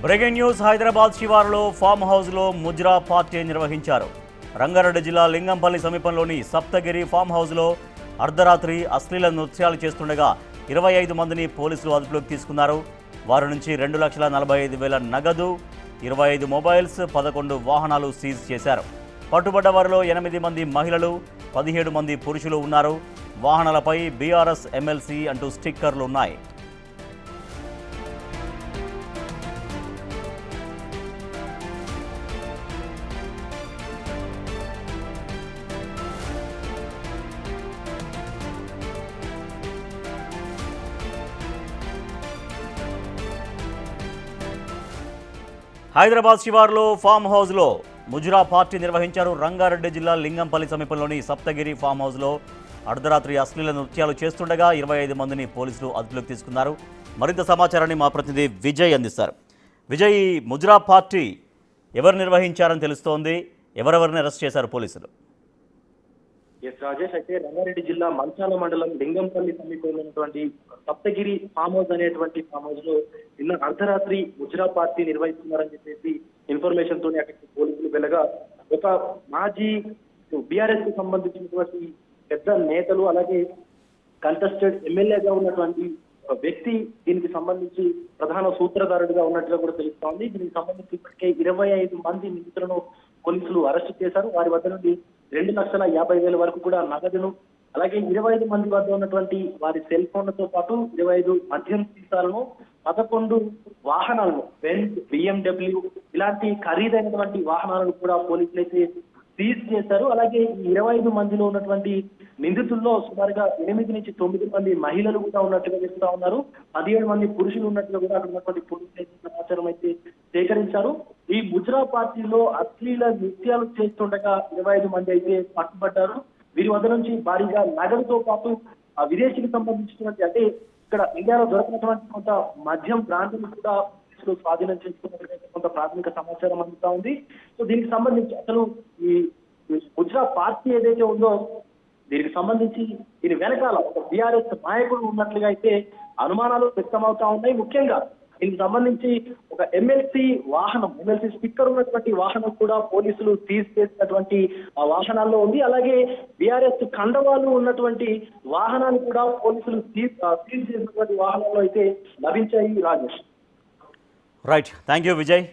Breaking news Hyderabad శివారులో form హౌస్లో mujra party నిర్వహించారు. రంగారెడ్డి జిల్లా లింగంపల్లి సమీపంలోని సప్తగిరి ఫామ్ హౌస్లో అర్ధరాత్రి అశ్లీల నృత్యాలు చేస్తుండగా 25 మందిని పోలీసులు అదుపులోకి తీసుకున్నారు. వారి నుంచి 2,45,000 నగదు, 25 మొబైల్స్, 11 వాహనాలు సీజ్ చేశారు. పట్టుబడ్డ వారిలో 8 మంది మహిళలు, 17 మంది పురుషులు ఉన్నారు. వాహనాలపై బీఆర్ఎస్ ఎమ్మెల్సీ అంటూ స్టిక్కర్లు ఉన్నాయి. హైదరాబాద్ శివార్లో ఫామ్ హౌస్లో ముజ్రా పార్టీ నిర్వహించారు. రంగారెడ్డి జిల్లా లింగంపల్లి సమీపంలోని సప్తగిరి ఫామ్ హౌస్లో అర్ధరాత్రి అశ్లీల నృత్యాలు చేస్తుండగా 25 మందిని పోలీసులు అదుపులోకి తీసుకున్నారు. మరింత సమాచారాన్ని మా ప్రతినిధి విజయ్ అందిస్తారు. విజయ్, ముజ్రా పార్టీ ఎవరు నిర్వహించారని తెలుస్తోంది? ఎవరెవరిని అరెస్ట్ చేశారు పోలీసులు? రాజేష్, అయితే రంగారెడ్డి జిల్లా మంచాల మండలం లింగంపల్లి సమీపంలో ఉన్నటువంటి సప్తగిరి ఫామ్ హౌస్ అనేటువంటి ఫామ్ హౌస్ లో నిన్న అర్ధరాత్రి ముజ్రా పార్టీ నిర్వహిస్తున్నారని చెప్పేసి ఇన్ఫర్మేషన్ తోని అక్కడికి పోలీసులు వెళ్ళగా ఒక మాజీ బీఆర్ఎస్ కు సంబంధించినటువంటి పెద్ద నేతలు, అలాగే కంటెస్టెడ్ ఎమ్మెల్యేగా ఉన్నటువంటి వ్యక్తి దీనికి సంబంధించి ప్రధాన సూత్రధారుడిగా ఉన్నట్టుగా కూడా తెలుస్తా ఉంది. దీనికి సంబంధించి ఇప్పటికే 25 మంది నిందితులను పోలీసులు అరెస్ట్ చేశారు. వారి వద్ద నుండి 2,50,000 వరకు కూడా నగదును, అలాగే 25 మంది వద్ద ఉన్నటువంటి వారి సెల్ ఫోన్లతో పాటు 25 మద్యం సీసాలను, 11 వాహనాలను, బెంజ్, BMW ఇలాంటి ఖరీదైనటువంటి వాహనాలను కూడా పోలీసులు అయితే సీజ్ చేశారు. అలాగే ఈ 25 మందిలో ఉన్నటువంటి నిందితుల్లో సుమారుగా 8 నుంచి 9 మంది మహిళలు కూడా ఉన్నట్టుగా చెప్తా ఉన్నారు. 17 మంది పురుషులు ఉన్నట్టుగా కూడా అక్కడ ఉన్నటువంటి పోలీసులు అయితే సమాచారం అయితే సేకరించారు. ఈ ముజ్రా పార్టీలో అశ్లీల నృత్యాలు చేస్తుండగా 25 మంది అయితే పట్టుబడ్డారు. వీరి వద్ద నుంచి భారీగా నగదుతో పాటు ఆ విదేశీకి సంబంధించినటువంటి, అంటే ఇక్కడ ఇండియాలో దొరికినటువంటి కొంత మద్యం బ్రాండ్లు కూడా స్వాధీనం చేసుకున్నట్లయితే కొంత ప్రాథమిక సమాచారం అందుతా ఉంది. సో దీనికి సంబంధించి అసలు ఈ ముజ్రా పార్టీ ఏదైతే ఉందో దీనికి సంబంధించి దీని వెనకాల ఒక బీఆర్ఎస్ నాయకుడు ఉన్నట్లుగా అయితే అనుమానాలు వ్యక్తమవుతా ఉన్నాయి. ముఖ్యంగా దీనికి సంబంధించి ఒక ఎమ్మెల్సీ స్టిక్కర్ ఉన్నటువంటి వాహనం కూడా పోలీసులు సీజ్ చేసినటువంటి ఆ వాహనాల్లో ఉంది. అలాగే బీఆర్ఎస్ కండవాలు ఉన్నటువంటి వాహనాలు కూడా పోలీసులు సీజ్ చేసినటువంటి వాహనాల్లో అయితే లభించాయి. Rajesh, right, thank you Vijay.